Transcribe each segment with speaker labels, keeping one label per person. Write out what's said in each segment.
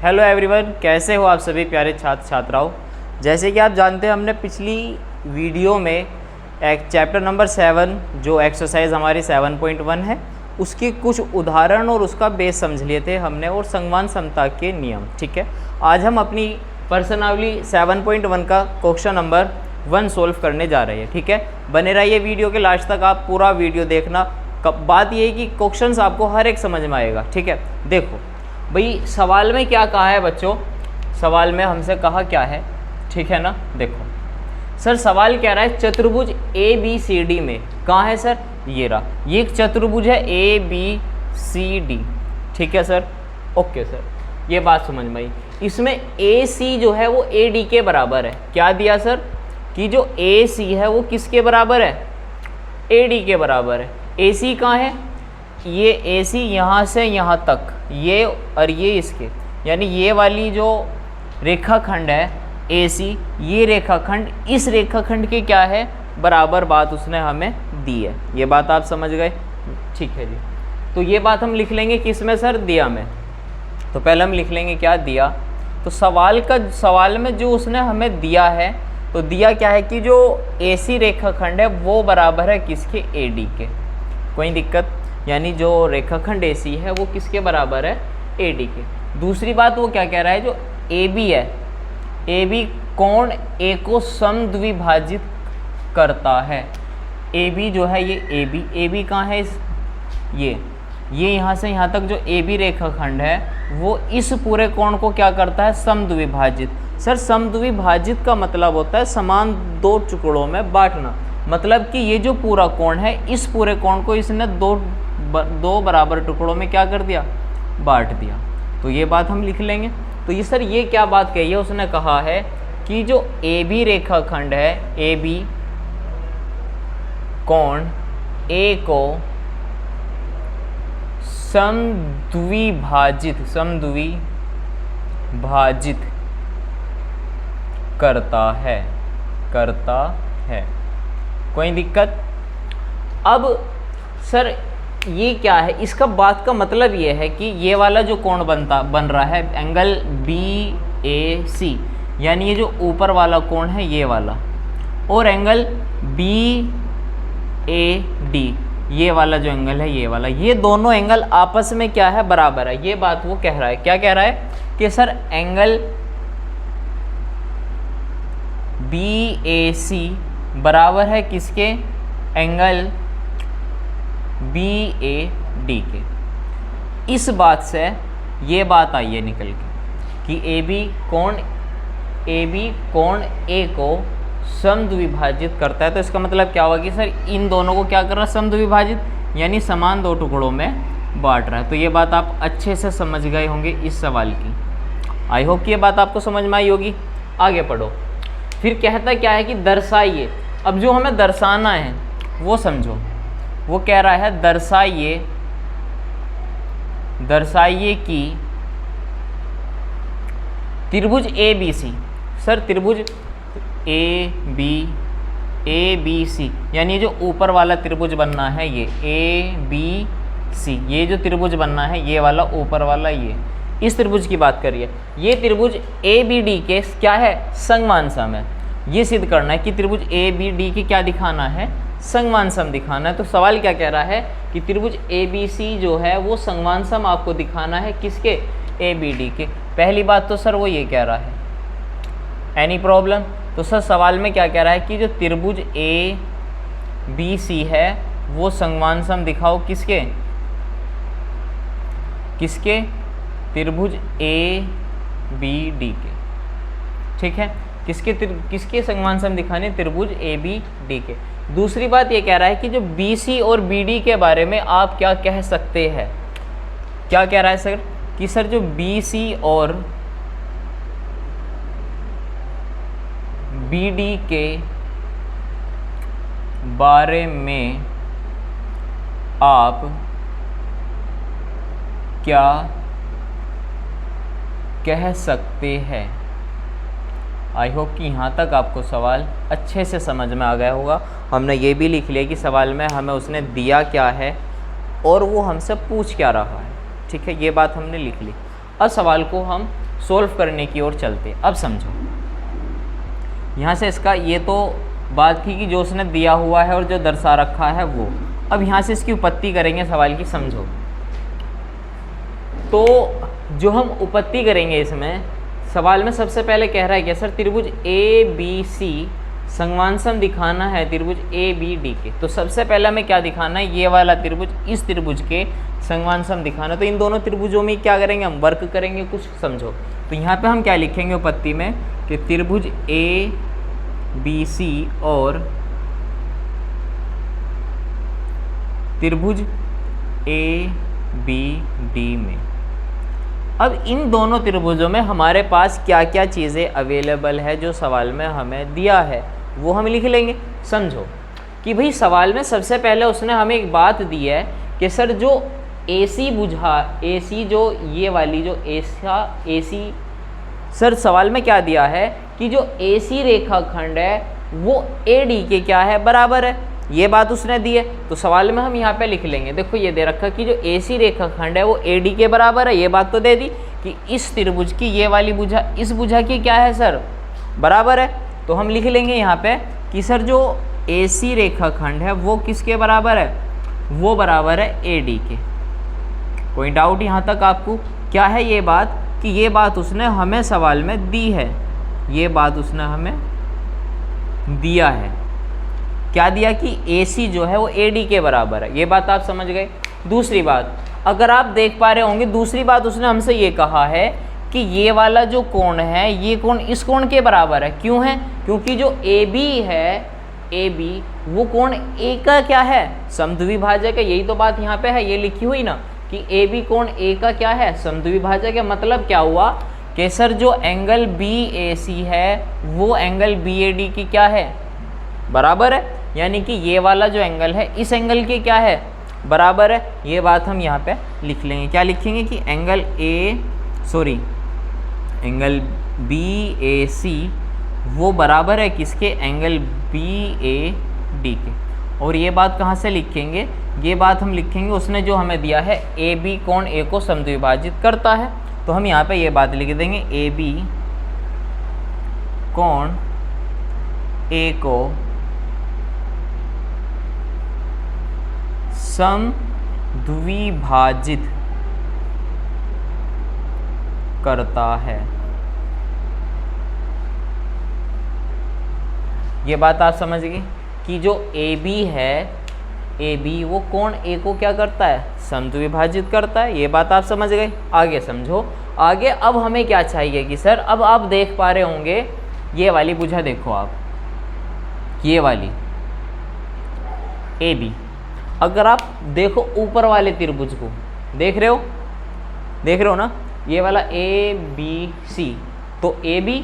Speaker 1: Hello everyone, कैसे हो आप सभी प्यारे छात्र छात्राओं। जैसे कि आप जानते हैं, हमने पिछली वीडियो में एक चैप्टर नंबर 7 जो एक्सरसाइज हमारी 7.1 है उसके कुछ उदाहरण और उसका बेस समझ लिए थे हमने, और संगवान समता के नियम। ठीक है, आज हम अपनी पर्सनावली 7.1 का क्वेश्चन नंबर 1 सोल्व करने जा रहे हैं। ठीक है, बने रहिए वीडियो के लास्ट तक, आप पूरा वीडियो देखना। बात ये है कि क्वेश्चंस आपको हर एक समझ में आएगा। ठीक है, देखो भाई सवाल में क्या कहा है बच्चों, सवाल में हमसे कहा क्या है, ठीक है ना। देखो सर, सवाल कह रहा है चतुर्भुज ए बी सी डी में, कहाँ है सर, ये रहा, ये एक चतुर्भुज है ए बी सी डी। ठीक है सर, ओके सर, ये बात समझ में आई। इसमें ए सी जो है वो ए डी के बराबर है। क्या दिया सर कि जो ए सी है वो किसके बराबर है, ए डी के बराबर है। ए सी कहाँ है, ये ए सी यहाँ से यहाँ तक, ये और ये इसके, यानी ये वाली जो रेखाखंड है ए सी, ये रेखाखंड इस रेखाखंड के क्या है, बराबर बात उसने हमें दी है। ये बात आप समझ गए, ठीक है जी। तो ये बात हम लिख लेंगे किस में सर, दिया में। तो पहले हम लिख लेंगे क्या, दिया। तो सवाल में जो उसने हमें दिया है, तो दिया क्या है कि जो ए सी रेखाखंड है वो बराबर है किसके, ए डी के। कोई दिक्कत, यानी जो रेखाखंड ए सी है वो किसके बराबर है, ए डी के। दूसरी बात वो क्या कह रहा है, जो ए बी है, ए बी कोण ए को समद्विभाजित करता है। ए बी जो है ये ए बी कहाँ है, ये यहाँ से यहाँ तक जो ए बी रेखाखंड है वो इस पूरे कोण को क्या करता है, समद्विभाजित। सर समद्विभाजित का मतलब होता है समान दो टुकड़ों में बांटना। मतलब कि ये जो पूरा कोण है, इस पूरे कोण को इसने दो बराबर टुकड़ों में क्या कर दिया, बांट दिया। तो ये बात हम लिख लेंगे। तो ये सर ये क्या बात कही है, उसने कहा है कि जो ए बी रेखाखंड है, ए बी कोण ए को समद्विभाजित करता है। कोई दिक्कत। अब सर ये क्या है, इसका बात का मतलब ये है कि ये वाला जो कोण बन रहा है एंगल बी ए सी, यानी ये जो ऊपर वाला कोण है ये वाला, और एंगल बी ए डी, ये वाला जो एंगल है ये वाला, ये दोनों एंगल आपस में क्या है, बराबर है। ये बात वो कह रहा है। क्या कह रहा है कि सर एंगल बी ए सी बराबर है किसके, एंगल बी ए डी के। इस बात से ये बात आई है निकल के कि ए बी कोण ए को समद्विभाजित करता है। तो इसका मतलब क्या होगा कि सर इन दोनों को क्या कर रहा है, समद्विभाजित, यानी समान दो टुकड़ों में बांट रहा है। तो ये बात आप अच्छे से समझ गए होंगे इस सवाल की। आई होप कि ये बात आपको समझ में आई होगी। आगे पढ़ो। फिर कहता क्या है कि दर्शाइए। अब जो हमें दर्शाना है वो समझो। वो कह रहा है दर्शाइए कि त्रिभुज ए बी सी। सर त्रिभुज ए बी सी, यानी जो ऊपर वाला त्रिभुज बनना है ये ए बी सी, ये जो त्रिभुज बनना है ये वाला ऊपर वाला, ये इस त्रिभुज की बात करिए। ये त्रिभुज ए बी डी के क्या है, संगवान सम है। ये सिद्ध करना है कि त्रिभुज ए बी डी के क्या दिखाना है, संगवान सम दिखाना है। तो सवाल क्या कह रहा है कि त्रिभुज ए बी सी जो है वो संगवान सम आपको दिखाना है किसके, ए बी डी के। पहली बात तो सर वो ये कह रहा है। Any problem. तो सर सवाल में क्या कह रहा है कि जो त्रिभुज ए बी सी है वो संगवान सम दिखाओ किसके, त्रिभुज ए बी डी के। ठीक है, किसके संगवान सम दिखाने, त्रिभुज ए बी डी के। दूसरी बात ये कह रहा है कि जो बी सी और बी डी के बारे में आप क्या कह सकते हैं। क्या कह रहा है सर कि सर जो बी सी और बी डी के बारे में आप क्या कह सकते हैं। आई होप कि यहाँ तक आपको सवाल अच्छे से समझ में आ गया होगा। हमने ये भी लिख लिया कि सवाल में हमें उसने दिया क्या है और वो हमसे पूछ क्या रहा है। ठीक है, ये बात हमने लिख ली। अब सवाल को हम सोल्व करने की ओर चलते। अब समझो, यहाँ से इसका ये तो बात थी कि जो उसने दिया हुआ है और जो दर्शा रखा है वो। अब यहाँ से इसकी उपपत्ति करेंगे सवाल की, समझो। तो जो हम उपपत्ति करेंगे इसमें, सवाल में सबसे पहले कह रहा है कि सर त्रिभुज ABC संगवांसम दिखाना है त्रिभुज ABD के। तो सबसे पहले हमें क्या दिखाना है, ये वाला त्रिभुज इस त्रिभुज के संगवांसम दिखाना। तो इन दोनों त्रिभुजों में क्या करेंगे, हम वर्क करेंगे कुछ, समझो। तो यहाँ पे हम क्या लिखेंगे उपपत्ति में कि त्रिभुज ABC और त्रिभुज ABD में। अब इन दोनों त्रिभुजों में हमारे पास क्या क्या चीज़ें अवेलेबल है जो सवाल में हमें दिया है वो हम लिख लेंगे। समझो कि भाई सवाल में सबसे पहले उसने हमें एक बात दी है कि सर जो AC बुझा, AC जो ये वाली जो AC सर सवाल में क्या दिया है कि जो AC रेखाखंड है वो AD के क्या है, बराबर है। ये बात उसने दी है। तो सवाल में हम यहाँ पे लिख लेंगे, देखो ये दे रखा कि जो AC रेखाखंड है वो AD के बराबर है। ये बात तो दे दी कि इस त्रिभुज की ये वाली भुजा इस भुजा की क्या है सर, बराबर है। तो हम लिख लेंगे यहाँ पे कि सर जो AC रेखाखंड है वो किसके बराबर है, वो बराबर है AD के। कोई डाउट यहाँ तक आपको? क्या है ये बात कि ये बात उसने हमें सवाल में दी है, ये बात उसने हमें दिया है। क्या दिया कि AC जो है वो AD के बराबर है। ये बात आप समझ गए। दूसरी बात, अगर आप देख पा रहे होंगे, दूसरी बात उसने हमसे ये कहा है कि ये वाला जो कोण है ये कोण इस कोण के बराबर है। क्यों है? क्योंकि जो AB है, AB वो कोण A का क्या है, समद्विभाजक है। यही तो बात यहाँ पे है, ये लिखी हुई ना कि AB कोण A का क्या है, समद्विभाजक है। मतलब क्या हुआ कि सर जो एंगल BAC है वो एंगल BAD की क्या है, बराबर है। यानी कि ये वाला जो एंगल है इस एंगल के क्या है, बराबर है। ये बात हम यहाँ पे लिख लेंगे। क्या लिखेंगे कि एंगल BAC वो बराबर है किसके, एंगल BAD के। और ये बात कहाँ से लिखेंगे, ये बात हम लिखेंगे उसने जो हमें दिया है AB कोण A को समद्विभाजित करता है। तो हम यहाँ पे ये बात लिख देंगे AB कोण A को समद्विभाजित करता है। ये बात आप समझ गए कि जो AB है, AB वो कोण A को क्या करता है, समद्विभाजित करता है। ये बात आप समझ गए। आगे समझो, आगे अब हमें क्या चाहिए कि सर अब आप देख पा रहे होंगे ये वाली भुजा, देखो आप ये वाली AB। अगर आप देखो ऊपर वाले त्रिभुज को, देख रहे हो ना, ये वाला ABC, तो AB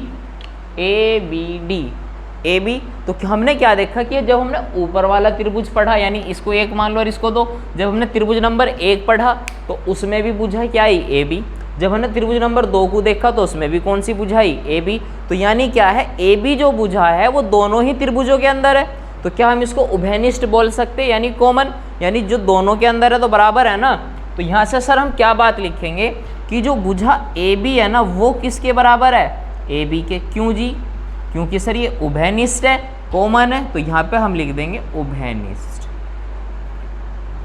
Speaker 1: तो हमने क्या देखा कि जब हमने ऊपर वाला त्रिभुज पढ़ा, यानी इसको 1 मान लो और इसको 2, जब हमने त्रिभुज नंबर 1 पढ़ा तो उसमें भी भुजा क्या आई, AB। जब हमने त्रिभुज नंबर 2 को देखा तो उसमें भी कौन सी भुजा आई, AB। तो यानी क्या है, AB जो भुजा है वो दोनों ही त्रिभुजों के अंदर है। तो क्या हम इसको उभयनिष्ठ बोल सकते हैं, यानी कॉमन, यानी जो दोनों के अंदर है तो बराबर है ना। तो यहाँ से सर हम क्या बात लिखेंगे कि जो भुजा AB है ना वो किसके बराबर है, AB के। क्यों जी, क्योंकि सर ये उभयनिष्ठ है, कॉमन है। तो यहाँ पे हम लिख देंगे उभयनिष्ठ,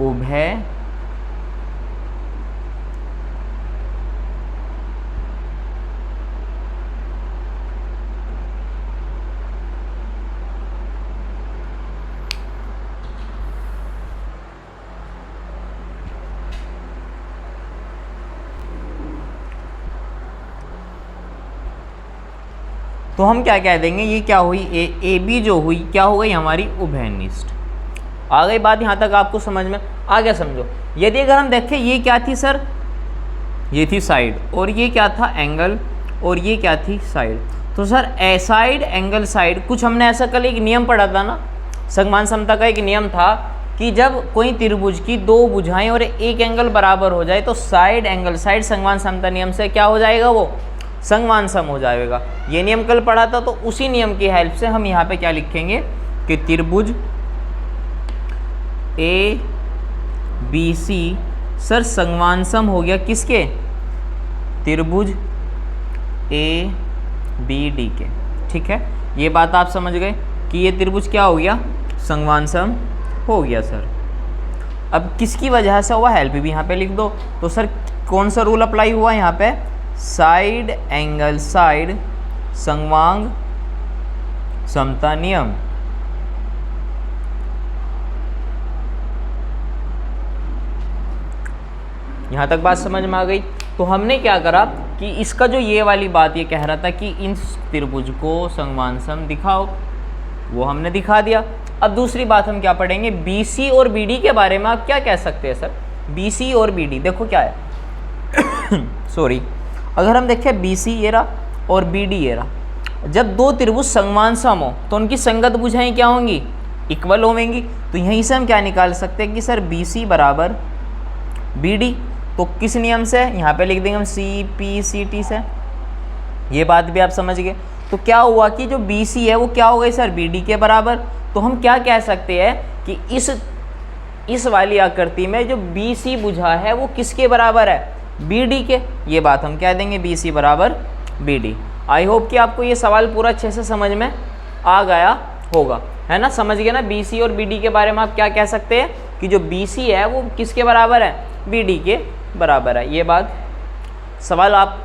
Speaker 1: उभय तो हम क्या कह देंगे, ये क्या हुई, AB जो हुई क्या हो गई हमारी, उभयनिष्ठ। आ गई बात यहाँ तक आपको समझ में आ गया? समझो, यदि अगर हम देखें ये क्या थी सर, ये थी साइड, और ये क्या था, एंगल, और ये क्या थी, साइड। तो सर साइड एंगल साइड, कुछ हमने ऐसा कल एक नियम पढ़ा था ना, सगमान समता का एक नियम था कि जब कोई त्रिभुज की 2 भुजाएं और एक एंगल बराबर हो जाए तो साइड एंगल साइड सगमान समता नियम से क्या हो जाएगा, वो संगमान सम हो जाएगा। ये नियम कल पढ़ा था। तो उसी नियम की हेल्प से हम यहाँ पे क्या लिखेंगे कि त्रिभुज ABC सर संगमान सम हो गया किसके, त्रिभुज ए बी डी के। ठीक है, ये बात आप समझ गए कि ये त्रिभुज क्या हो गया, संगवान सम हो गया सर। अब किसकी वजह से हुआ, हेल्प भी यहाँ पे लिख दो। तो सर कौन सा रूल अप्लाई हुआ यहाँ पे, साइड एंगल साइड संगवांग समता नियम। यहाँ तक बात समझ में आ गई। तो हमने क्या करा कि इसका जो ये वाली बात ये कह रहा था कि इन त्रिभुज को संगवान सम दिखाओ, वो हमने दिखा दिया। अब दूसरी बात हम क्या पढ़ेंगे, BC और BD के बारे में आप क्या कह सकते हैं सर। BC और BD देखो क्या है सॉरी, अगर हम देखें BC ये रहा और BD ये रहा, जब दो त्रिभुज संगवान सम हो तो उनकी संगत भुजाएं क्या होंगी, इक्वल होंगी। तो यहीं से हम क्या निकाल सकते हैं कि सर BC बराबर BD। तो किस नियम से, यहाँ पे लिख देंगे हम CPCT से। ये बात भी आप समझ गए। तो क्या हुआ कि जो BC है वो क्या हो गई सर, BD के बराबर। तो हम क्या कह सकते हैं कि इस वाली आकृति में जो BC भुजा है वो किसके बराबर है, BD के। ये बात हम कह देंगे BC बराबर BD। आई होप कि आपको ये सवाल पूरा अच्छे से समझ में आ गया होगा, है ना। समझ गए ना, BC और BD के बारे में आप क्या कह सकते हैं कि जो BC है वो किसके बराबर है, BD के बराबर है। ये बात सवाल आप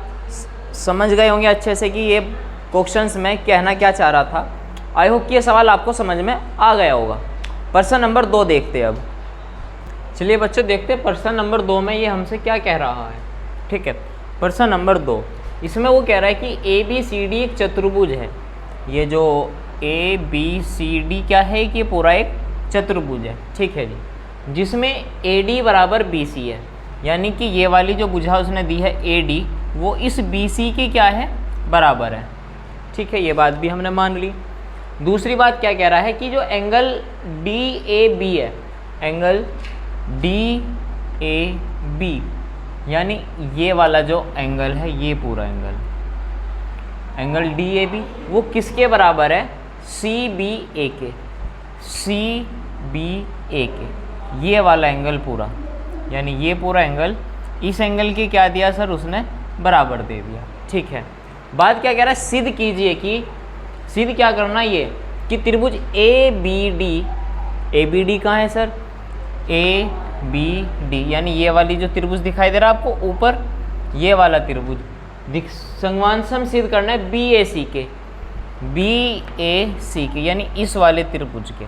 Speaker 1: समझ गए होंगे अच्छे से कि ये क्वेश्चंस में कहना क्या चाह रहा था। आई होप कि ये सवाल आपको समझ में आ गया होगा। प्रश्न नंबर 2 देखते हैं अब। चलिए बच्चों देखते हैं प्रश्न नंबर 2 में ये हमसे क्या कह रहा है। ठीक है, प्रश्न नंबर 2, इसमें वो कह रहा है कि ABCD एक चतुर्भुज है। ये जो ABCD क्या है कि पूरा एक चतुर्भुज है। ठीक है जी, जिसमें AD बराबर BC है, यानी कि ये वाली जो भुजा उसने दी है AD वो इस BC की क्या है, बराबर है। ठीक है, ये बात भी हमने मान ली। दूसरी बात क्या कह रहा है कि जो एंगल DAB है, एंगल DAB यानी ये वाला जो एंगल है, ये पूरा एंगल DAB वो किसके बराबर है, CBA के। CBA के ये वाला एंगल पूरा, यानी ये पूरा एंगल इस एंगल की क्या दिया सर, उसने बराबर दे दिया। ठीक है, बात क्या कह रहा है, सिद्ध कीजिए कि सिद्ध क्या करना है ये कि त्रिभुज ABD कहाँ है सर, ABD यानी ये वाली जो त्रिभुज दिखाई दे रहा है आपको ऊपर, ये वाला त्रिभुज संगवान सम सिद्ध करना है BAC के यानी इस वाले त्रिभुज के।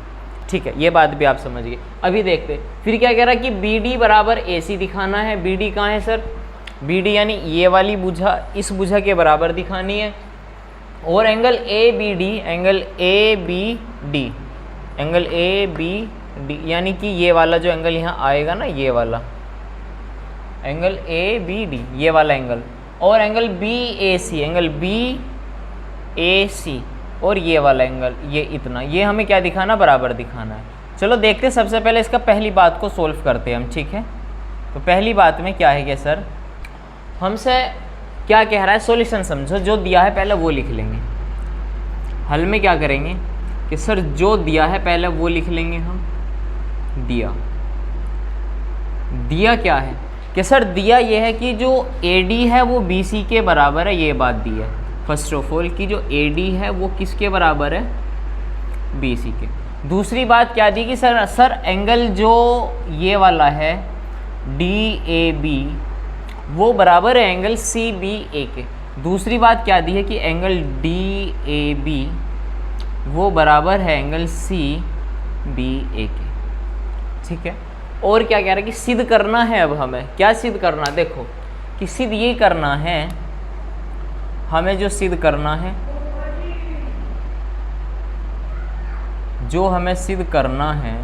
Speaker 1: ठीक है, ये बात भी आप समझ गए। अभी देखते फिर क्या कह रहा है कि BD बराबर AC दिखाना है। BD कहाँ है सर, BD यानी ये वाली भुजा इस भुजा के बराबर दिखानी है। और एंगल ABD यानी कि ये वाला जो एंगल यहाँ आएगा ना, ये वाला एंगल ABD ये वाला एंगल, और एंगल BAC और ये वाला एंगल ये इतना, ये हमें क्या दिखाना, बराबर दिखाना है। चलो देखते सबसे पहले इसका पहली बात को सोल्व करते हैं हम। ठीक है, तो पहली बात में क्या है कि सर हमसे क्या कह रहा है, सॉल्यूशन समझो, जो दिया है पहले वो लिख लेंगे। हल में क्या करेंगे कि सर जो दिया है पहले वो लिख लेंगे हम। दिया क्या है कि सर दिया ये है कि जो AD है वो BC के बराबर है, ये बात दी है फर्स्ट ऑफ ऑल कि जो AD है वो किसके बराबर है, BC के। दूसरी बात क्या दी कि सर एंगल जो ये वाला है DAB वो बराबर है एंगल CBA के। दूसरी बात क्या दी है कि एंगल DAB वो बराबर है एंगल CBA के। ठीक है, और क्या कह रहा है कि सिद्ध करना है। अब हमें क्या सिद्ध करना, देखो कि सिद्ध ये करना है, हमें जो सिद्ध करना है, जो हमें सिद्ध करना है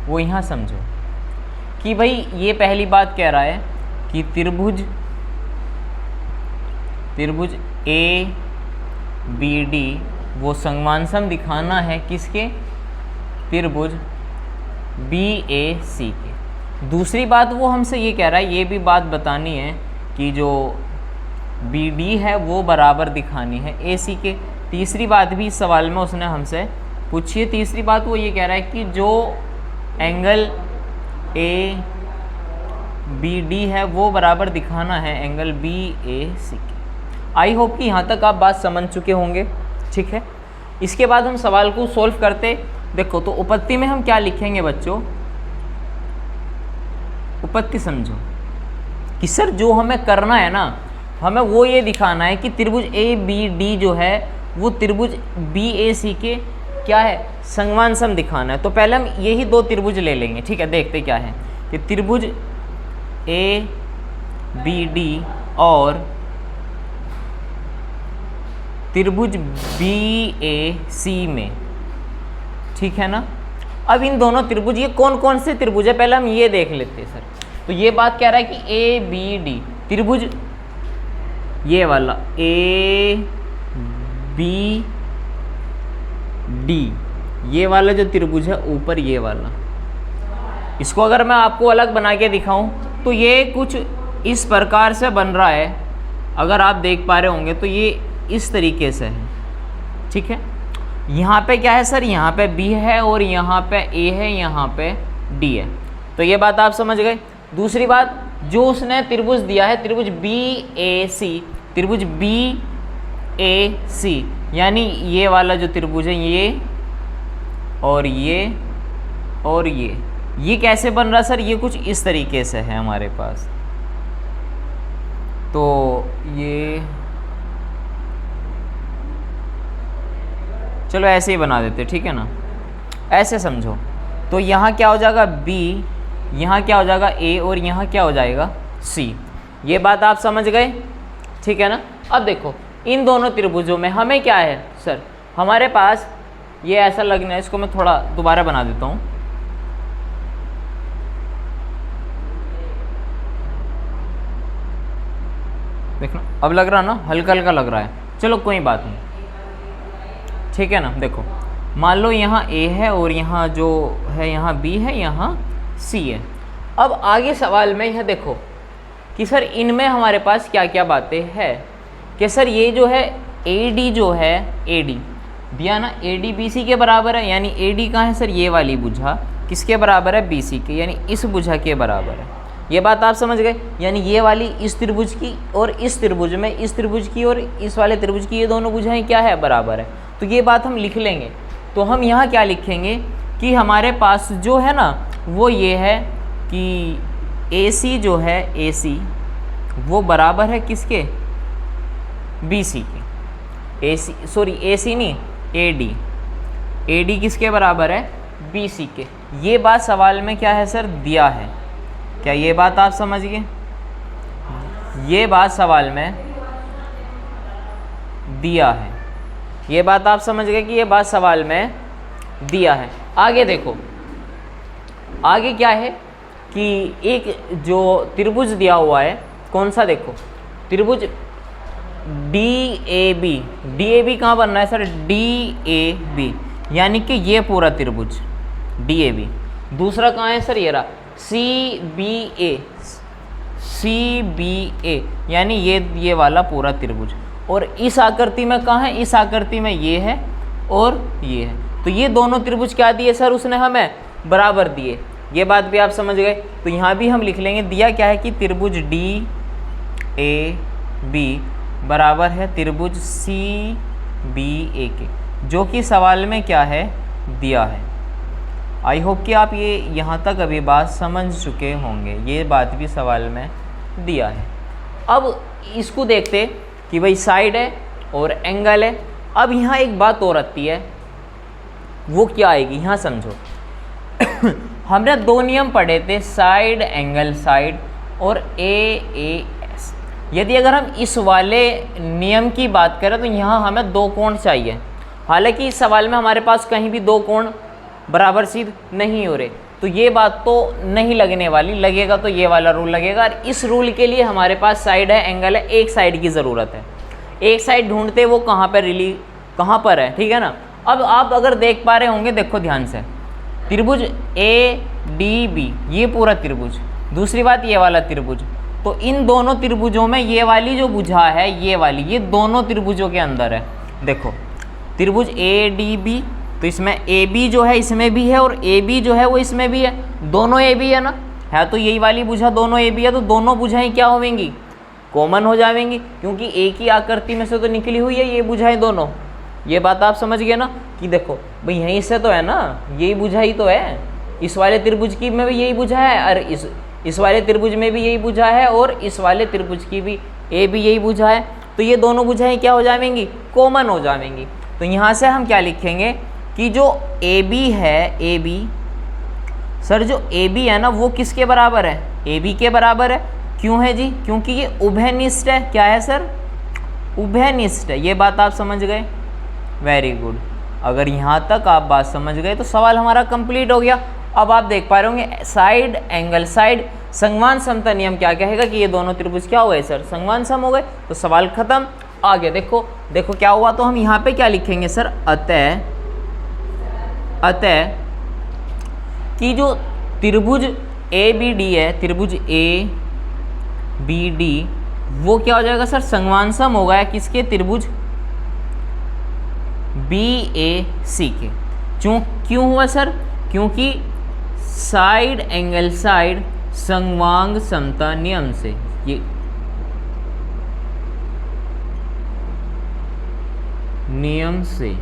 Speaker 1: वो यहाँ समझो कि भाई ये पहली बात कह रहा है कि त्रिभुज ABD वो संगवान सम दिखाना है किसके, त्रिभुज BAC के। दूसरी बात वो हमसे ये कह रहा है, ये भी बात बतानी है कि जो BD है वो बराबर दिखानी है AC के। तीसरी बात भी इस सवाल में उसने हमसे पूछी है। तीसरी बात वो ये कह रहा है कि जो एंगल बी डी है वो बराबर दिखाना है एंगल बी ए सी के। आई होप कि यहाँ तक आप बात समझ चुके होंगे, ठीक है। इसके बाद हम सवाल को सॉल्व करते। देखो तो उपपत्ति में हम क्या लिखेंगे बच्चों, उपपत्ति समझो कि सर जो हमें करना है ना, हमें वो ये दिखाना है कि त्रिभुज ए बी डी जो है वो त्रिभुज बी ए सी के क्या है, संगवान सम दिखाना है। तो पहले हम यही दो त्रिभुज ले लेंगे, ठीक है। देखते क्या है कि त्रिभुज ए बी डी और त्रिभुज बी ए सी में, ठीक है ना। अब इन दोनों त्रिभुज, ये कौन कौन से त्रिभुज है पहले हम ये देख लेते हैं सर। तो ये बात कह रहा है कि ए बी डी त्रिभुज, ये वाला ए बी डी, ये वाला जो त्रिभुज है ऊपर ये वाला, इसको अगर मैं आपको अलग बना के दिखाऊं तो ये कुछ इस प्रकार से बन रहा है। अगर आप देख पा रहे होंगे तो ये इस तरीके से है, ठीक है। यहाँ पे क्या है सर, यहाँ पे बी है और यहाँ पे ए है, यहाँ पे डी है। तो ये बात आप समझ गए। दूसरी बात, जो उसने त्रिभुज दिया है त्रिभुज बी ए सी, त्रिभुज बी ए सी यानी ये वाला जो त्रिभुज है ये और ये कैसे बन रहा है सर, ये कुछ इस तरीके से है हमारे पास। तो ये चलो ऐसे ही बना देते, ठीक है ना, ऐसे समझो। तो यहाँ क्या हो जाएगा बी, यहाँ क्या हो जाएगा ए और यहाँ क्या हो जाएगा सी। ये बात आप समझ गए, ठीक है ना। अब देखो इन दोनों त्रिभुजों में हमें क्या है सर, हमारे पास ये ऐसा लगना है, इसको मैं थोड़ा दोबारा बना देता हूँ। देखना अब लग रहा ना, हल्का हल्का लग रहा है, चलो कोई बात नहीं, ठीक है ना। देखो मान लो यहाँ ए है और यहाँ जो है यहाँ बी है, यहाँ सी है। अब आगे सवाल में यह देखो कि सर इनमें हमारे पास क्या क्या बातें हैं कि सर ये जो है ए डी जो है, ए डी दिया ना, ए डी बी सी के बराबर है, यानी ए डी कहाँ है सर, ये वाली भुजा किसके बराबर है, बी सी के, यानी इस भुजा के बराबर है। ये बात आप समझ गए, यानी ये वाली इस त्रिभुज की और इस त्रिभुज में, इस त्रिभुज की और इस वाले त्रिभुज की, ये दोनों भुजाएं क्या है, बराबर है। तो ये बात हम लिख लेंगे। तो हम यहाँ क्या लिखेंगे कि हमारे पास जो है ना वो ये है कि ए सी जो है, ए सी वो बराबर है किसके, बी सी के। ए सी सॉरी ए सी नहीं, ए डी, ए डी किसके बराबर है, बी सी के। ये बात सवाल में क्या है सर, दिया है। क्या ये बात आप समझ गए, ये बात सवाल में दिया है, ये बात आप समझ गए कि ये बात सवाल में दिया है। आगे देखो, आगे क्या है कि एक जो त्रिभुज दिया हुआ है, कौन सा, देखो त्रिभुज D A B, D A B कहाँ बनना है सर, डी ए बी, यानी कि ये पूरा त्रिभुज डी ए बी। दूसरा कहाँ है सर, ये रहा C B A, C B ए यानी ये वाला पूरा त्रिभुज। और इस आकृति में कहाँ है, इस आकृति में ये है और ये है। तो ये दोनों त्रिभुज क्या दिए सर उसने हमें, बराबर दिए। ये बात भी आप समझ गए। तो यहाँ भी हम लिख लेंगे, दिया क्या है कि त्रिभुज डी ए बी बराबर है त्रिभुज सी बी ए के, जो कि सवाल में क्या है, दिया है। आई होप कि आप ये यहाँ तक अभी बात समझ चुके होंगे, ये बात भी सवाल में दिया है। अब इसको देखते कि भाई साइड है और एंगल है। अब यहाँ एक बात और आती है, वो क्या आएगी, यहाँ समझो। हमने दो नियम पढ़े थे, साइड एंगल साइड और ए एस। यदि अगर हम इस वाले नियम की बात करें तो यहाँ हमें दो कोण चाहिए। हालांकि इस सवाल में हमारे पास कहीं भी दो कोण बराबर सिद्ध नहीं हो रहे, तो ये बात तो नहीं लगने वाली, लगेगा तो ये वाला रूल लगेगा। और इस रूल के लिए हमारे पास साइड है, एंगल है, एक साइड की ज़रूरत है। एक साइड ढूंढते वो कहाँ पर है, ठीक है ना। अब आप अगर देख पा रहे होंगे, देखो ध्यान से, त्रिभुज ए डी बी ये पूरा त्रिभुज, दूसरी बात ये वाला त्रिभुज। तो इन दोनों त्रिभुजों में ये वाली जो भुजा है, ये वाली, ये दोनों त्रिभुजों के अंदर है। देखो त्रिभुज ए डी बी, तो इसमें ए बी जो है इसमें भी है और ए बी जो है वो इसमें भी है, दोनों ए बी है ना। है तो यही वाली भुजा दोनों ए बी है, तो दोनों भुजाएं क्या होंगी, कॉमन हो जाएंगी, क्योंकि एक ही आकृति में से तो निकली हुई है ये भुजाएं दोनों। ये बात आप समझ गए ना कि देखो भाई यहीं से तो है ना, यही भुजा ही तो है, इस वाले त्रिभुज की में भी यही भुजा है, और इस वाले त्रिभुज में भी यही भुजा है, और इस वाले त्रिभुज की भी ए भी यही भुजा है, तो ये दोनों भुजाएं क्या हो जाएंगी, कॉमन हो जाएंगी। तो यहाँ से हम क्या लिखेंगे कि जो ए बी है, ए बी सर जो ए बी है ना वो किसके बराबर है, ए बी के बराबर है। क्यों है जी, क्योंकि ये उभयनिष्ठ है। क्या है सर, उभयनिष्ठ है। ये बात आप समझ गए, वेरी गुड। अगर यहाँ तक आप बात समझ गए तो सवाल हमारा कंप्लीट हो गया। अब आप देख पा रहे होंगे साइड एंगल साइड संगवान समता नियम क्या कहेगा कि ये दोनों त्रिभुज क्या हो गए सर, संगवान सम हो गए। तो सवाल खत्म। आगे देखो क्या हुआ, तो हम यहाँ पे क्या लिखेंगे सर, अतः कि जो त्रिभुज ए बी डी है, त्रिभुज ए बी डी वो क्या हो जाएगा सर, संगवान सम हो गया किसके, त्रिभुज बी ए सी के। क्यों हुआ सर, क्योंकि साइड एंगल साइड संगवांग समता नियम से, ये नियम से।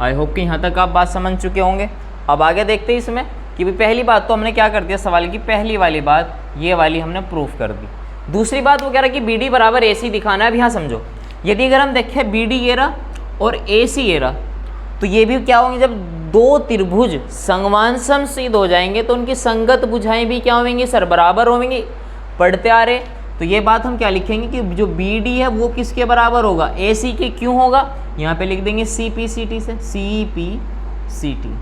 Speaker 1: आई होप कि यहाँ तक आप बात समझ चुके होंगे। अब आगे देखते हैं इसमें कि भी पहली बात तो हमने क्या कर दिया, सवाल की पहली वाली बात ये वाली हमने प्रूफ कर दी। दूसरी बात वो कह रहा है कि बी डी बराबर ए सी दिखाना है। अब यहाँ समझो, यदि अगर हम देखें बी डी ये रहा और ए सी ये रहा, तो ये भी क्या होंगे, जब दो त्रिभुज संगवान सम सिद्ध हो जाएंगे तो उनकी संगत भुजाएं भी क्या होंगी सर, बराबर होंगी। पढ़ते आ रहे, तो ये बात हम क्या लिखेंगे कि जो बी डी है वो किसके बराबर होगा, ए सी के। क्यों होगा, यहाँ पे लिख देंगे सी पी सी टी से, सी पी सी टी।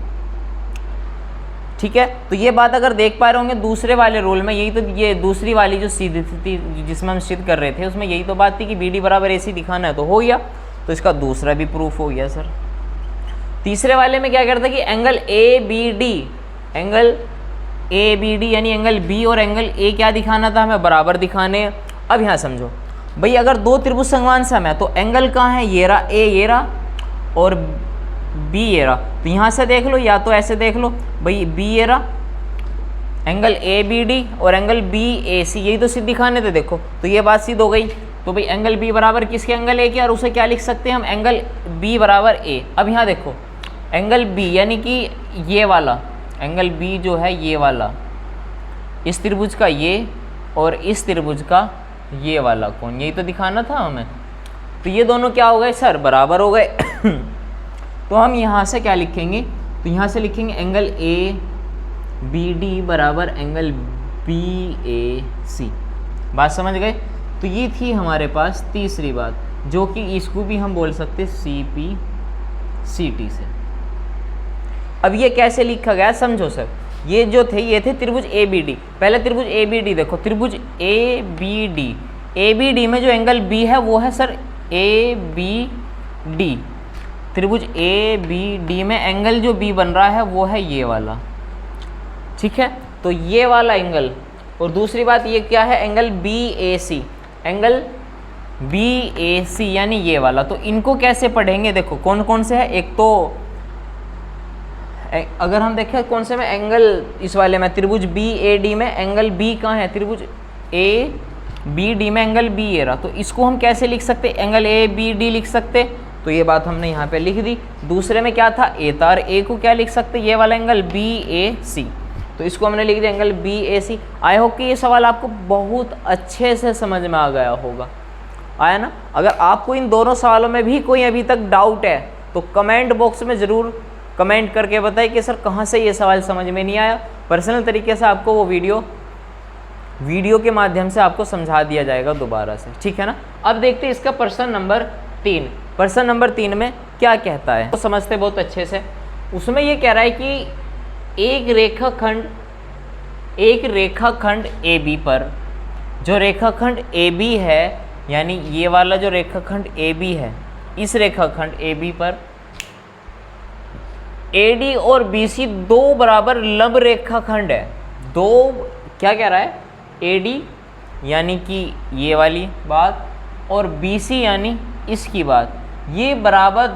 Speaker 1: ठीक है, तो ये बात अगर देख पा रहे होंगे दूसरे वाले रूल में, यही तो ये दूसरी वाली जो सिद्ध थी जिसमें हम सिद्ध कर रहे थे उसमें यही तो बात थी कि बी डी बराबर ए सी दिखाना है, तो हो गया। तो इसका दूसरा भी प्रूफ हो गया सर। तीसरे वाले में क्या करता है कि angle A B D, angle A B D यानी एंगल बी और एंगल ए क्या दिखाना था, हमें बराबर दिखाने। अब यहाँ समझो भाई, अगर दो त्रिभुज संगवान सम है तो एंगल कहाँ है, ये रहा ए, ये रहा और बी ये रहा। तो यहाँ से देख लो या तो ऐसे देख लो भाई, बी ये रहा, एंगल ए बी डी और एंगल बी ए सी, यही तो सिद्ध दिखाने थे। देखो तो ये बात सिद्ध हो गई। तो भाई एंगल बी बराबर किसके, एंगल ए के, और उसे क्या लिख सकते हैं हम, एंगल बी बराबर ए। अब यहाँ देखो एंगल बी यानी कि ये वाला एंगल बी जो है ये वाला, इस त्रिभुज का ये और इस त्रिभुज का ये वाला कोण, यही तो दिखाना था हमें। तो ये दोनों क्या हो गए सर, बराबर हो गए। तो हम यहाँ से क्या लिखेंगे, तो यहाँ से लिखेंगे एंगल ए बी डी बराबर एंगल बी ए सी। बात समझ गए। तो ये थी हमारे पास तीसरी बात, जो कि इसको भी हम बोल सकते सी पी सी टी से। अब ये कैसे लिखा गया समझो सर, ये जो थे ये थे त्रिभुज ए बी डी। पहले त्रिभुज ए बी डी देखो, त्रिभुज A B D, A B D में जो एंगल बी है वो है सर ए बी डी। त्रिभुज ए बी डी में एंगल जो बी बन रहा है वो है ये वाला, ठीक है। तो ये वाला एंगल, और दूसरी बात ये क्या है, angle B A C, angle B A सी यानी ये वाला। तो इनको कैसे पढ़ेंगे, देखो कौन कौन से है। एक तो अगर हम देखें कौन से में, एंगल इस वाले में त्रिभुज बी ए डी में एंगल बी कहाँ है, त्रिभुज ए बी डी में एंगल बी ए रहा। तो इसको हम कैसे लिख सकते, एंगल ए बी डी लिख सकते। तो ये बात हमने यहाँ पे लिख दी। दूसरे में क्या था, ए था, और ए को क्या लिख सकते, ये वाला एंगल बी ए सी। तो इसको हमने लिख दिया angle B A C. I hope कि ये सवाल आपको बहुत अच्छे से समझ में आ गया होगा, आया ना। अगर आपको इन दोनों सवालों में भी कोई अभी तक डाउट है तो कमेंट बॉक्स में ज़रूर कमेंट करके बताइए कि सर कहाँ से ये सवाल समझ में नहीं आया। पर्सनल तरीके से आपको वो वीडियो के माध्यम से आपको समझा दिया जाएगा दोबारा से, ठीक है ना। अब देखते हैं इसका प्रश्न नंबर 3। प्रश्न नंबर 3 में क्या कहता है, तो समझते बहुत अच्छे से। उसमें ये कह रहा है कि एक रेखाखंड ए बी पर, जो रेखाखंड ए बी है यानी ये वाला जो रेखाखंड ए बी है, इस रेखाखंड ए बी पर ए डी और बी सी दो बराबर लंब रेखाखंड है। दो क्या कह रहा है, ए डी यानी कि ये वाली बात और बी सी यानी इसकी बात, ये बराबर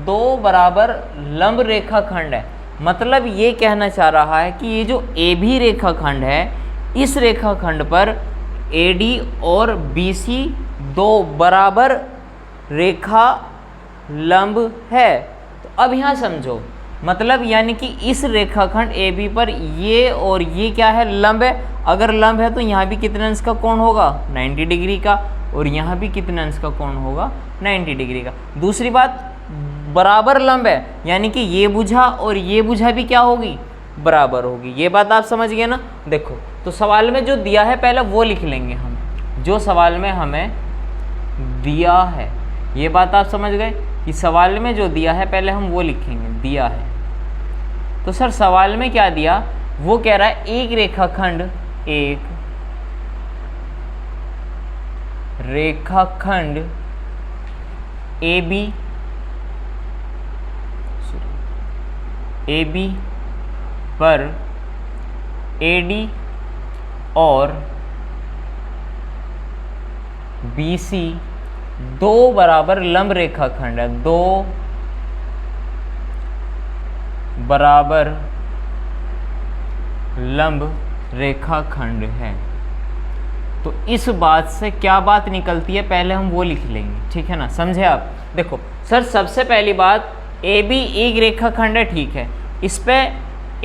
Speaker 1: दो बराबर लंब रेखाखंड है। मतलब ये कहना चाह रहा है कि ये जो ए बी रेखाखंड है, इस रेखाखंड पर ए डी और बी सी दो बराबर रेखा लंब है। तो अब यहाँ समझो, मतलब यानी कि इस रेखाखंड ए बी पर ये और ये क्या है, लंब है। अगर लंब है तो यहाँ भी कितने अंश का कोण होगा, 90 डिग्री का, और यहाँ भी कितने अंश का कोण होगा, 90 डिग्री का। दूसरी बात, बराबर लंब है, यानी कि ये भुजा और ये भुजा भी क्या होगी, बराबर होगी। ये बात आप समझ गए ना। देखो तो सवाल में जो दिया है पहले वो लिख लेंगे हम, जो सवाल में हमें दिया है। ये बात आप समझ गए कि सवाल में जो दिया है पहले हम वो लिखेंगे, दिया है। तो सर सवाल में क्या दिया, वो कह रहा है एक रेखाखंड ए बी पर ए डी और बी सी दो बराबर लंब रेखाखंड है, दो बराबर लंब रेखाखंड है। तो इस बात से क्या बात निकलती है पहले हम वो लिख लेंगे, ठीक है ना, समझे आप। देखो सर सबसे पहली बात, ए बी एक रेखाखंड है, ठीक है, इस पे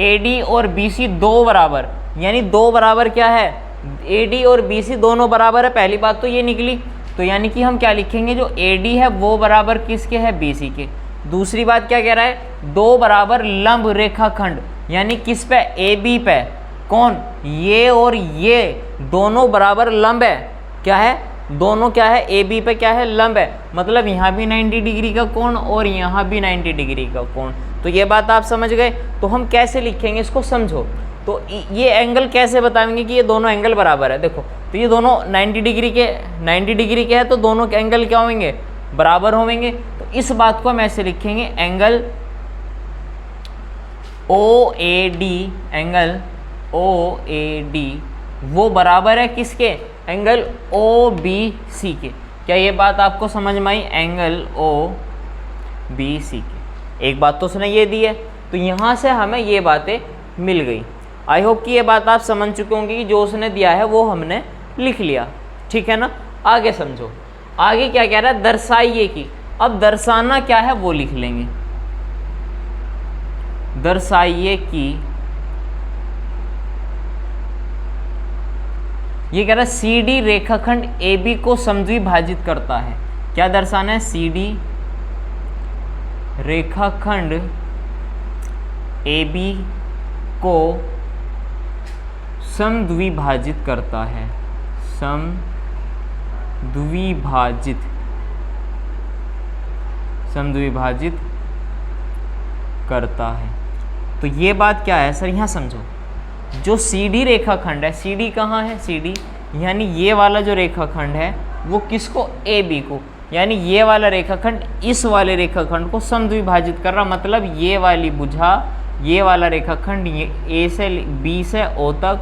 Speaker 1: ए डी और बी सी दो बराबर, यानी दो बराबर क्या है, ए डी और बी सी दोनों बराबर है। पहली बात तो ये निकली। तो यानी कि हम क्या लिखेंगे, जो ए डी है वो बराबर किसके है, बी सी के। दूसरी बात क्या कह रहा है, दो बराबर लंब रेखाखंड, यानी किस पे, ए बी पे। कौन, ये और ये दोनों बराबर लंब है, क्या है, दोनों क्या है, ए बी पे क्या है, लंब है। मतलब यहाँ भी 90 डिग्री का कोण और यहाँ भी 90 डिग्री का कोण। तो ये बात आप समझ गए। तो हम कैसे लिखेंगे इसको समझो। तो ये एंगल कैसे बताएंगे कि ये दोनों एंगल बराबर है। देखो तो ये दोनों 90 डिग्री के है, तो दोनों के एंगल क्या होंगे, बराबर होंगे। तो इस बात को हम ऐसे लिखेंगे, एंगल ओ ए डी वो बराबर है किसके, एंगल ओ बी सी के। क्या ये बात आपको समझ में आई, एंगल ओ बी सी के। एक बात तो उसने ये दी है, तो यहाँ से हमें ये बातें मिल गई। आई होप कि ये बात आप समझ चुके होंगे कि जो उसने दिया है वो हमने लिख लिया, ठीक है ना। आगे समझो, आगे क्या कह रहा है, दर्शाइए कि। अब दर्शाना क्या है वो लिख लेंगे, दर्शाइए कि। ये कह रहा है सी डी रेखाखंड ए बी को समद्विभाजित करता है। क्या दर्शाना है, सी डी रेखाखंड ए बी को समद्विभाजित करता है, समद्विभाजित करता है। तो ये बात क्या है सर, यहाँ समझो, जो सी डी रेखाखंड है, सी डी कहाँ है, सी डी यानी ये वाला जो रेखाखंड है वो किसको, ए बी को, यानी ये वाला रेखाखंड इस वाले रेखाखंड को समद्विभाजित कर रहा। मतलब ये वाली भुजा, ये वाला रेखाखंड ए से बी से ओ तक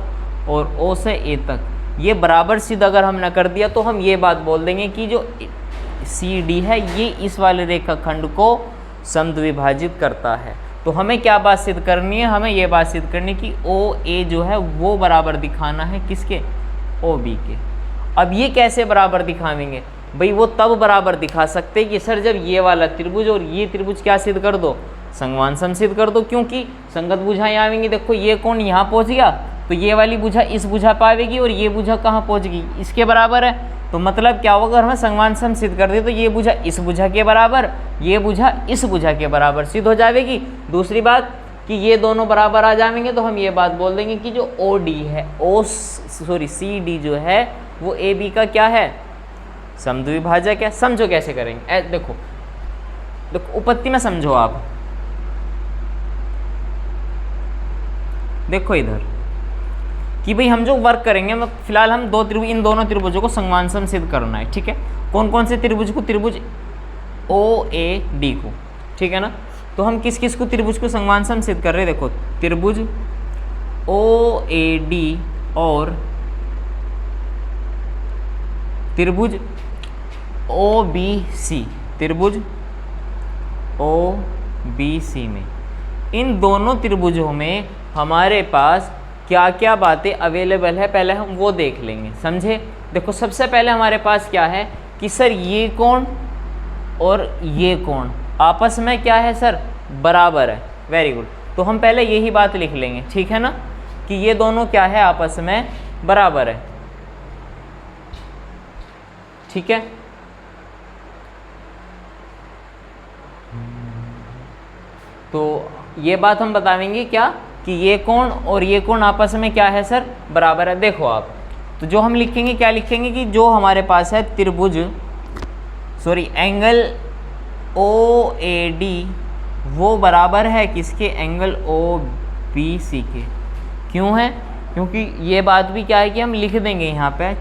Speaker 1: और ओ से ए तक, ये बराबर सिद्ध अगर हम न कर दिया तो हम ये बात बोल देंगे कि जो सी डी है ये इस वाले रेखाखंड को समद्विभाजित करता है। तो हमें क्या बात सिद्ध करनी है, हमें ये बात सिद्ध करनी कि ओ ए जो है वो बराबर दिखाना है किसके, ओ बी के। अब ये कैसे बराबर दिखावेंगे भाई, वो तब बराबर दिखा सकते कि सर जब ये वाला त्रिभुज और ये त्रिभुज क्या सिद्ध कर दो, संगवान सम सिद्ध कर दो। क्योंकि संगत भुजाएं आवेंगी, देखो ये कोण यहाँ पहुँच गया तो ये वाली भुजा इस भुजा पे आवेगी और ये भुजा कहाँ पहुँच गई, इसके बराबर है। तो मतलब क्या होगा, अगर हमें संगवान सम सिद्ध कर दे तो ये भुजा इस भुजा के बराबर, ये भुजा इस भुजा के बराबर सिद्ध हो जाएगी। दूसरी बात कि ये दोनों बराबर आ जाएंगे तो हम ये बात बोल देंगे कि जो ओ डी है, सी डी जो है वो ए बी का क्या है, समद्विभाजक है। समझो कैसे करेंगे, देखो उपपत्ति में समझो आप, देखो इधर कि भाई हम जो वर्क करेंगे, फिलहाल हम इन दोनों त्रिभुजों को संगवान सम सिद्ध करना है, ठीक है। कौन कौन से त्रिभुज को, त्रिभुज ओ ए डी को, ठीक है ना। तो हम किस किस को त्रिभुज को संगवान सम सिद्ध कर रहे हैं, देखो त्रिभुज ओ ए डी और त्रिभुज ओ बी सी, त्रिभुज ओ बी सी में इन दोनों त्रिभुजों में हमारे पास क्या क्या बातें अवेलेबल है पहले हम वो देख लेंगे, समझे। देखो सबसे पहले हमारे पास क्या है कि सर ये कोण और ये कोण आपस में क्या है सर, बराबर है। Very good. तो हम पहले यही बात लिख लेंगे, ठीक है ना, कि ये दोनों क्या है, आपस में बराबर है, ठीक है। तो ये बात हम बताएंगे क्या कि ये कोण और ये कोण आपस में क्या है सर, बराबर है। देखो आप, तो जो हम लिखेंगे क्या लिखेंगे कि जो हमारे पास है त्रिभुज एंगल OAD वो बराबर है किसके, एंगल OBC के। क्यों है, क्योंकि ये बात भी क्या है कि हम लिख देंगे यहाँ पे,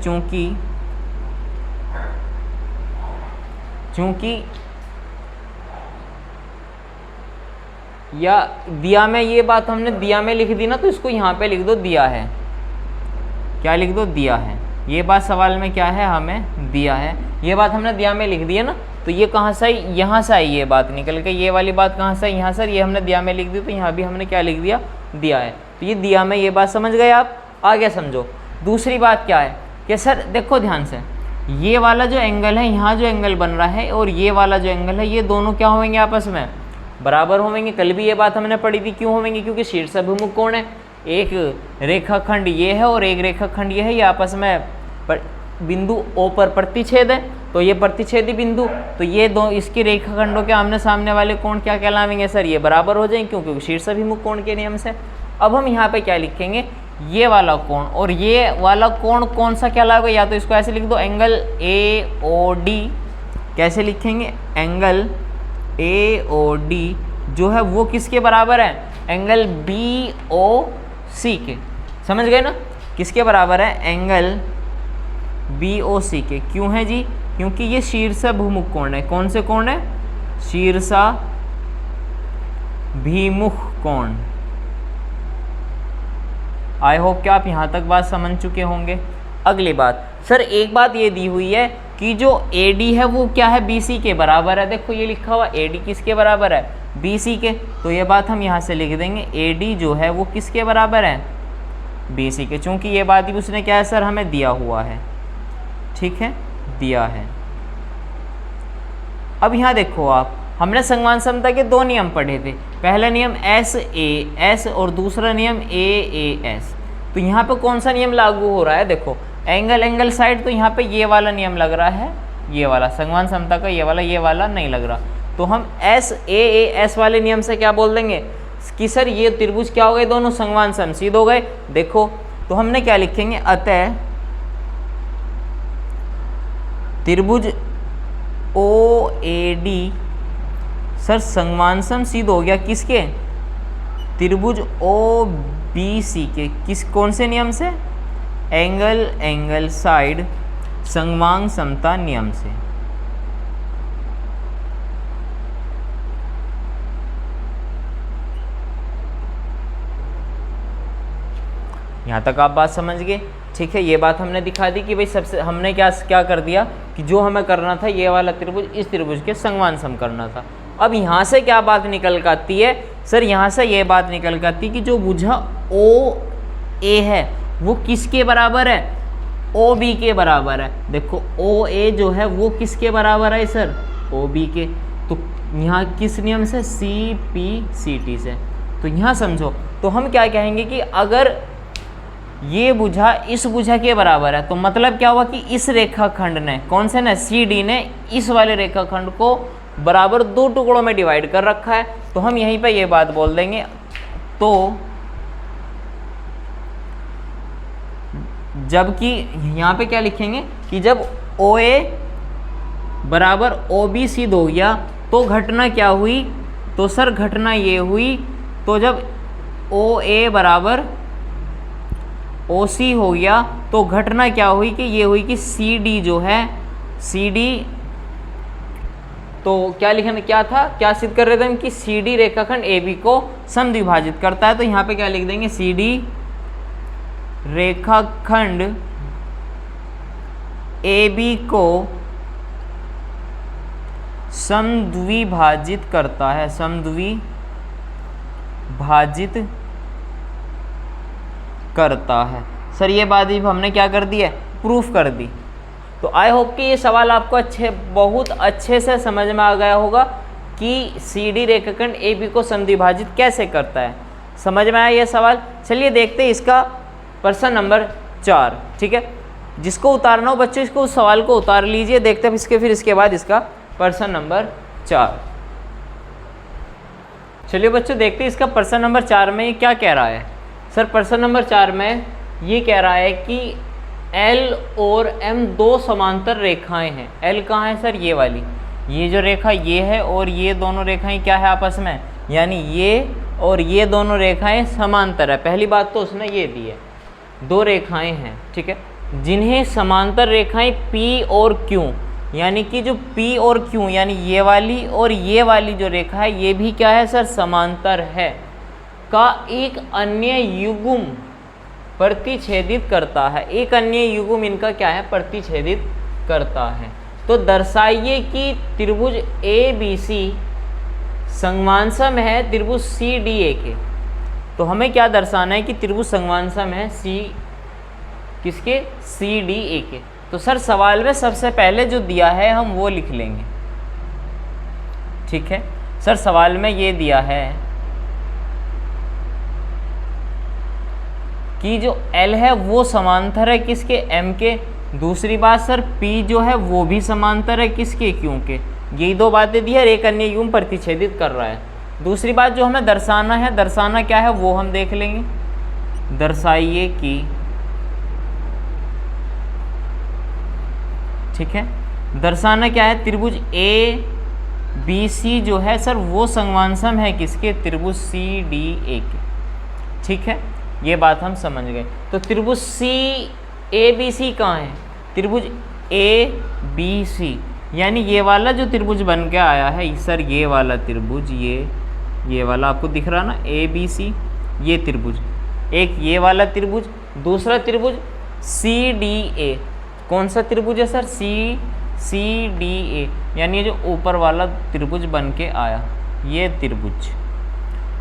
Speaker 1: चूंकि या दिया में, ये बात हमने दिया में लिख दी ना, तो इसको यहाँ पे लिख दो दिया है, क्या लिख दो, दिया है। ये बात सवाल में क्या है, हमें दिया है, ये बात हमने दिया में लिख दी है ना। तो ये कहाँ से आई, यहाँ से आई ये बात निकल के, ये वाली बात कहाँ से आई, यहाँ सर, ये हमने दिया में लिख दी, तो यहाँ भी हमने क्या लिख दिया, दिया है। तो ये दिया में, ये बात समझ गए आप, आगे समझो। दूसरी बात क्या है कि सर देखो ध्यान से, ये वाला जो एंगल है, यहाँ जो एंगल बन रहा है और ये वाला जो एंगल है, ये दोनों क्या होंगे, आपस में बराबर होंगे। कल भी ये बात हमने पढ़ी थी, क्यों होंगे, क्योंकि शीर्षाभिमुख कोण है, एक रेखाखंड ये है और एक रेखाखंड ये है, ये आपस में बिंदु O पर प्रतिच्छेद है, तो ये प्रतिच्छेदी बिंदु, तो ये दो इसके रेखाखंडों के आमने सामने वाले कोण क्या कहलाएंगे सर, ये बराबर हो जाएंगे, क्योंकि शीर्षाभिमुख कोण के नियम से। अब हम यहाँ पे क्या लिखेंगे, ये वाला कोण और ये वाला कोण कौन सा कहलाएगा, या तो इसको ऐसे लिख दो एंगल AOD, कैसे लिखेंगे, एंगल AOD जो है वो किसके बराबर है, एंगल BOC के। समझ गए ना, किसके बराबर है, एंगल BOC के। क्यों है जी, क्योंकि ये शीर्षाभिमुख कोण है। कौन से कोण है, शीर्षाभिमुख कोण। आई होप कि आप यहाँ तक बात समझ चुके होंगे। अगली बात सर, एक बात ये दी हुई है कि जो AD है वो क्या है, BC के बराबर है। देखो ये लिखा हुआ AD किसके बराबर है, BC के। तो ये बात हम यहाँ से लिख देंगे, AD जो है वो किसके बराबर है, BC के। चूँकि ये बात भी उसने क्या है सर, हमें दिया हुआ है, ठीक है, दिया है। अब यहाँ देखो आप, हमने संगमान समता के दो नियम पढ़े थे, पहला नियम SAS और दूसरा नियम AAS। तो यहाँ पे कौन सा नियम लागू हो रहा है, देखो एंगल साइड, तो यहाँ पे ये वाला नियम लग रहा है, ये वाला संगमान समता का, ये वाला नहीं लग रहा। तो हम SAAS वाले नियम से क्या बोल देंगे कि सर ये त्रिभुज क्या हो गए, दोनों संगमान समसीध हो गए। देखो तो हमने क्या लिखेंगे, अतः त्रिभुज OAD सर संगमान समसीध हो गया किसके, त्रिभुज OBC के। किस कौन से नियम से, एंगल साइड संगमान समता नियम से। यहाँ तक आप बात समझ गए, ठीक है। ये बात हमने दिखा दी कि भाई सबसे हमने क्या कर दिया कि जो हमें करना था, ये वाला त्रिभुज इस त्रिभुज के संगमान सम करना था। अब यहाँ से क्या बात निकल कर आती है सर, यहाँ से ये बात निकल कर आती है कि जो भुजा OA है वो किसके बराबर है, OB के बराबर है। देखो OA जो है वो किसके बराबर है सर, OB के। तो यहाँ किस नियम से, CPCT से। तो यहाँ समझो, तो हम क्या कहेंगे कि अगर ये भुजा इस भुजा के बराबर है, तो मतलब क्या हुआ कि इस रेखाखंड ने, कौन से ने, CD ने इस वाले रेखाखंड को बराबर दो टुकड़ों में डिवाइड कर रखा है। तो हम यहीं पे ये बात बोल देंगे। तो जबकि यहाँ पे क्या लिखेंगे कि जब OA बराबर OB सिद्ध हो गया तो घटना क्या हुई, तो सर घटना ये हुई, तो जब OA बराबर OC हो गया तो घटना क्या हुई कि ये हुई कि CD जो है, CD तो क्या लिखना, क्या था, क्या सिद्ध कर रहे थे हम कि CD रेखाखंड AB को समद्विभाजित करता है। तो यहाँ पे क्या लिख देंगे, CD रेखाखंड AB को समद्विभाजित करता है, समद्विभाजित भाजित करता है। सर ये बात भी हमने क्या कर दी है, प्रूफ कर दी। तो आई होप कि ये सवाल आपको बहुत अच्छे से समझ में आ गया होगा कि CD रेखाखंड AB को समद्विभाजित कैसे करता है। समझ में आया ये सवाल। चलिए देखते हैं इसका प्रश्न नंबर 4। ठीक है, जिसको उतारना हो बच्चों इसको उस सवाल को उतार लीजिए। देखते हैं फिर इसके बाद इसका प्रश्न नंबर 4। चलिए बच्चों देखते हैं इसका प्रश्न नंबर 4 में ये क्या कह रहा है। सर प्रश्न नंबर 4 में ये कह रहा है कि L और M दो समांतर रेखाएं हैं। L कहाँ है सर, ये वाली, ये जो रेखा ये है और ये दोनों रेखाएं क्या है आपस में, यानी ये और ये दोनों रेखाएं समांतर है। पहली बात तो उसने ये दी है, दो रेखाएं हैं, ठीक है, जिन्हें समांतर रेखाएं P और Q, यानी कि जो P और Q यानी ये वाली और ये वाली जो रेखा है ये भी क्या है सर, समांतर है, का एक अन्य युग्म प्रतिच्छेदित करता है। एक अन्य युग्म इनका क्या है, प्रतिच्छेदित करता है। तो दर्शाइए कि त्रिभुज ABC संगवांसम है त्रिभुज CDA के। तो हमें क्या दर्शाना है कि त्रिभुज संगवांसम है किसके, CDA के। तो सर सवाल में सबसे पहले जो दिया है हम वो लिख लेंगे। ठीक है सर, सवाल में ये दिया है कि जो L है वो समांतर है किसके, M के। दूसरी बात सर P जो है वो भी समांतर है किसके, Q के। यही दो बातें दी है, एक अन्य युग्म प्रतिच्छेदित कर रहा है। दूसरी बात जो हमें दर्शाना है, दर्शाना क्या है वो हम देख लेंगे। दर्शाइए कि, ठीक है, दर्शाना क्या है, त्रिभुज ABC जो है सर वो संगवांसम है किसके, त्रिभुज CDA के। ठीक है, ये बात हम समझ गए। तो त्रिभुज ABC कहाँ है, त्रिभुज ABC, यानी ये वाला जो त्रिभुज बन के आया है सर, ये वाला त्रिभुज, ये वाला आपको दिख रहा ना ABC, ये त्रिभुज, एक ये वाला त्रिभुज, दूसरा त्रिभुज CDA। कौन सा त्रिभुज है सर, CDA, यानी ये जो ऊपर वाला त्रिभुज बन के आया ये त्रिभुज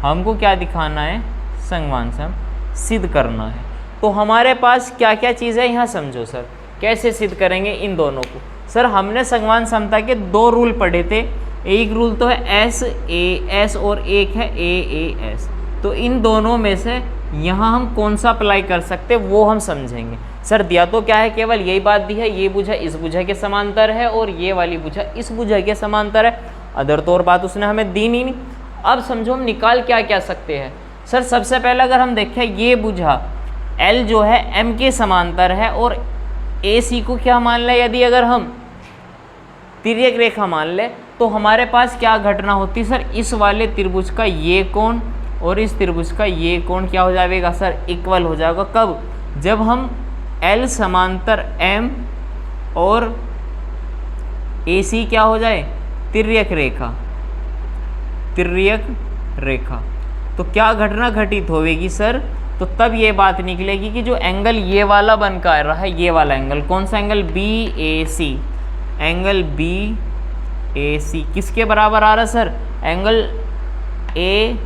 Speaker 1: हमको क्या दिखाना है, संगवांसम सिद्ध करना है। तो हमारे पास क्या क्या चीज़ है यहाँ समझो सर, कैसे सिद्ध करेंगे इन दोनों को। सर हमने संगवान समता के दो रूल पढ़े थे, एक रूल तो है SAS और एक है AAS। तो इन दोनों में से यहाँ हम कौन सा अप्लाई कर सकते वो हम समझेंगे। सर दिया तो क्या है, केवल यही बात दी है, ये भुजा इस भुजा के समांतर है और ये वाली भुजा इस भुजा के समांतर है। अदर तो और बात उसने हमें दी नहीं। अब समझो हम निकाल क्या क्या सकते हैं। सर सबसे पहले अगर हम देखें ये भुजा L जो है M के समांतर है और AC को क्या मान लें, यदि अगर हम तिर्यक रेखा मान लें तो हमारे पास क्या घटना होती सर, इस वाले त्रिभुज का ये कोण और इस त्रिभुज का ये कोण क्या हो जाएगा सर, इक्वल हो जाएगा। कब, जब हम L समांतर M और AC क्या हो जाए, तिर्यक रेखा, तिर्यक रेखा। तो क्या घटना घटित होगी सर, तो तब ये बात निकलेगी कि जो एंगल ये वाला बनकर आ रहा है, ये वाला एंगल कौन सा एंगल, BAC, एंगल BAC किसके बराबर आ रहा है सर, एंगल A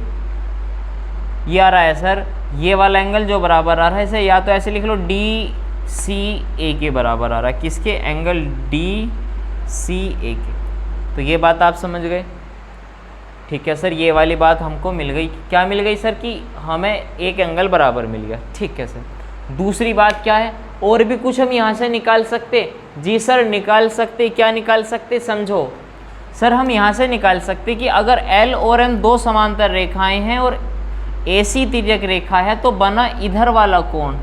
Speaker 1: ये आ रहा है सर, ये वाला एंगल जो बराबर आ रहा है इसे या तो ऐसे लिख लो DCA के बराबर आ रहा है, किसके, एंगल DCA के। तो ये बात आप समझ गए। ठीक है सर, ये वाली बात हमको मिल गई। क्या मिल गई सर, कि हमें एक एंगल बराबर मिल गया। ठीक है सर, दूसरी बात क्या है, और भी कुछ हम यहाँ से निकाल सकते, जी सर निकाल सकते। क्या निकाल सकते समझो सर, हम यहाँ से निकाल सकते कि अगर L और M दो समांतर रेखाएं हैं और AC तिर्यक रेखा है तो बना इधर वाला कोण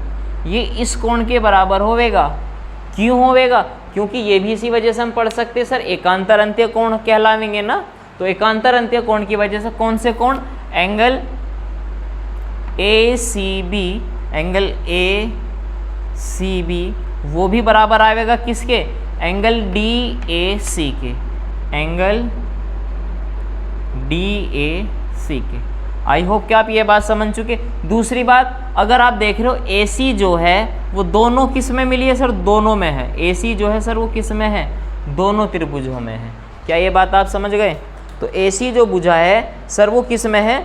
Speaker 1: ये इस कोण के बराबर होवेगा। क्यों होवेगा, क्योंकि ये भी इसी वजह से हम पढ़ सकते सर एकांतर अंत्य कोण कहलावेंगे ना। तो एकांतर अंत्य कोण की वजह से कौन से कोण, एंगल ACB, एंगल ACB वो भी बराबर आएगा किसके, एंगल DAC के, एंगल DAC के। आई होप कि आप ये बात समझ चुके। दूसरी बात, अगर आप देख रहे हो AC जो है वो दोनों किस में मिली है सर, दोनों में है। AC जो है सर वो किस में है, दोनों त्रिभुजों में है। क्या ये बात आप समझ गए। तो AC जो भुजा है सर वो किस में है,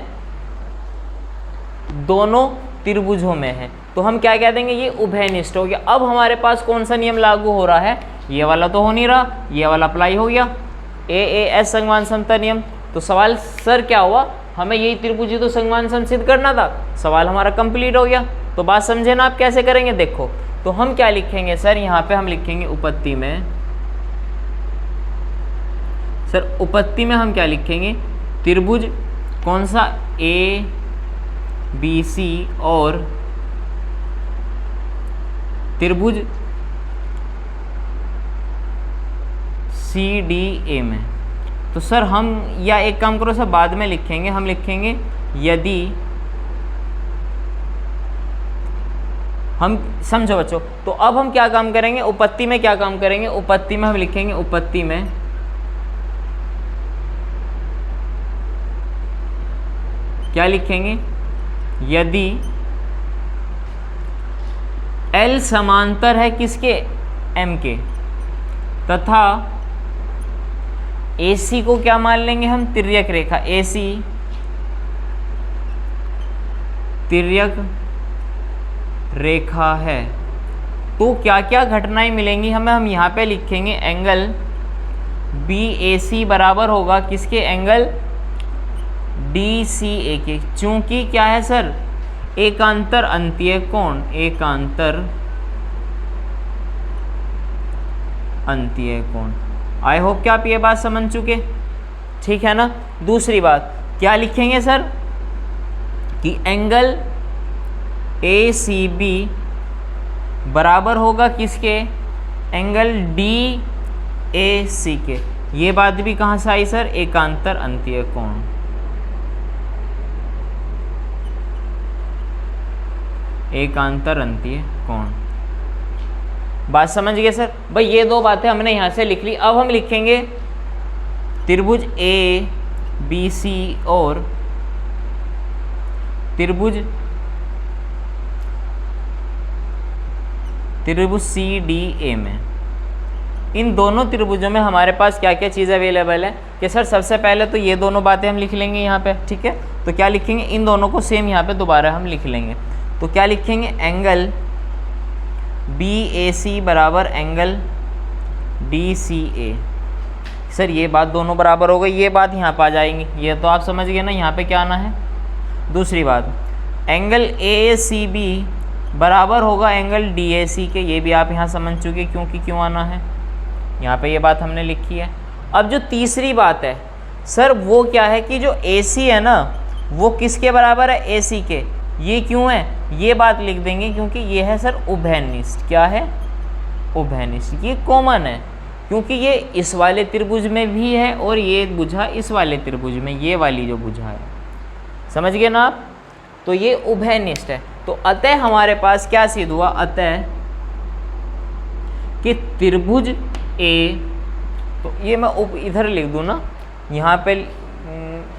Speaker 1: दोनों त्रिभुजों में है, तो हम क्या कह देंगे, ये उभयनिष्ठ हो गया। अब हमारे पास कौन सा नियम लागू हो रहा है, ये वाला तो हो नहीं रहा, ये वाला अप्लाई हो गया, AAS संगमान समता नियम। तो सवाल सर क्या हुआ, हमें यही त्रिभुज तो संगमान सम सिद्ध करना था, सवाल हमारा कंप्लीट हो गया। तो बात समझे ना आप कैसे करेंगे, देखो तो हम क्या लिखेंगे सर, यहाँ पे हम लिखेंगे उपपत्ति में, सर उपपत्ति में हम क्या लिखेंगे, त्रिभुज कौन सा, ABC और त्रिभुज CDA में। तो सर हम, या एक काम करो सर, बाद में लिखेंगे, हम लिखेंगे यदि, हम समझो बच्चों, तो अब हम क्या काम करेंगे, उपपत्ति में क्या काम करेंगे, उपपत्ति में हम लिखेंगे, उपपत्ति में क्या लिखेंगे, यदि L समांतर है किसके, M के, तथा AC को क्या मान लेंगे हम, तिर्यक रेखा, AC तिर्यक रेखा है, तो क्या क्या घटनाएं मिलेंगी हमें, हम यहाँ पे लिखेंगे एंगल BAC बराबर होगा किसके, एंगल DCA के, चूंकि क्या है सर, एकांतर अंतीय कोण, एकांतर अंतीय कोण। आई होप कि आप ये बात समझ चुके, ठीक है ना। दूसरी बात क्या लिखेंगे सर, कि एंगल ACB बराबर होगा किसके, एंगल DAC के। ये बात भी कहाँ से आई सर, एकांतर अंतीय कोण। एकांतर अंतीय कोण, बात समझ गए सर। भाई ये दो बातें हमने यहाँ से लिख ली। अब हम लिखेंगे त्रिभुज ABC और त्रिभुज CDA में। इन दोनों त्रिभुजों में हमारे पास क्या क्या चीज़ अवेलेबल है, कि सर सबसे पहले तो ये दोनों बातें हम लिख लेंगे यहाँ पे, ठीक है। तो क्या लिखेंगे, इन दोनों को सेम यहाँ पे दोबारा हम लिख लेंगे। तो क्या लिखेंगे, एंगल BAC बराबर एंगल DCA। सर ये बात दोनों बराबर हो गई, ये बात यहाँ पर आ जाएंगी, ये तो आप समझ गए ना, यहाँ पे क्या आना है। दूसरी बात, एंगल AACB बराबर होगा एंगल DAC के, ये भी आप यहाँ समझ चुके क्योंकि क्यों आना है, यहाँ पे ये बात हमने लिखी है। अब जो तीसरी बात है सर, वो क्या है कि जो AC है ना, वो किसके बराबर है, AC के। ये क्यों है, ये बात लिख देंगे क्योंकि ये है सर उभयनिष्ठ। क्या है, उभयनिष्ठ। ये कॉमन है क्योंकि ये इस वाले त्रिभुज में भी है और ये भुजा इस वाले त्रिभुज में, ये वाली जो भुजा है, समझ गए ना आप। तो ये उभयनिष्ठ है। तो अतः हमारे पास क्या सिद्ध हुआ, अतः कि त्रिभुज A, तो ये मैं इधर लिख दूँ ना, यहाँ पे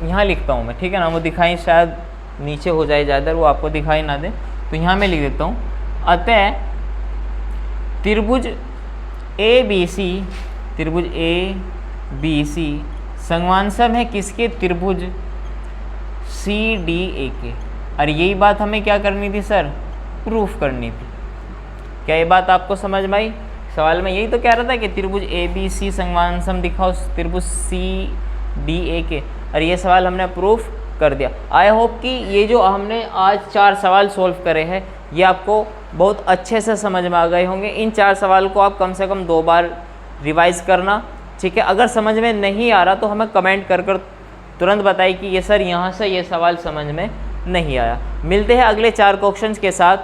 Speaker 1: यहाँ लिखता हूँ मैं, ठीक है ना, वो दिखाई शायद नीचे हो जाए ज़्यादा, वो आपको दिखाई ना दे, तो यहाँ मैं लिख देता हूँ, अतः त्रिभुज ABC संगवांसम है किसके, त्रिभुज CDA के। और यही बात हमें क्या करनी थी सर, प्रूफ करनी थी। क्या ये बात आपको समझ में आई। सवाल में यही तो कह रहा था कि त्रिभुज ABC संगवांसम दिखाओ त्रिभुज CDA के, और ये सवाल हमने प्रूफ कर दिया। आई होप कि ये जो हमने आज 4 सवाल सॉल्व करे हैं, ये आपको बहुत अच्छे से समझ में आ गए होंगे। इन 4 सवाल को आप कम से कम 2 बार रिवाइज करना, ठीक है। अगर समझ में नहीं आ रहा तो हमें कमेंट कर तुरंत बताइए कि ये सर यहाँ से ये सवाल समझ में नहीं आया। मिलते हैं अगले 4 क्वेश्चंस के साथ।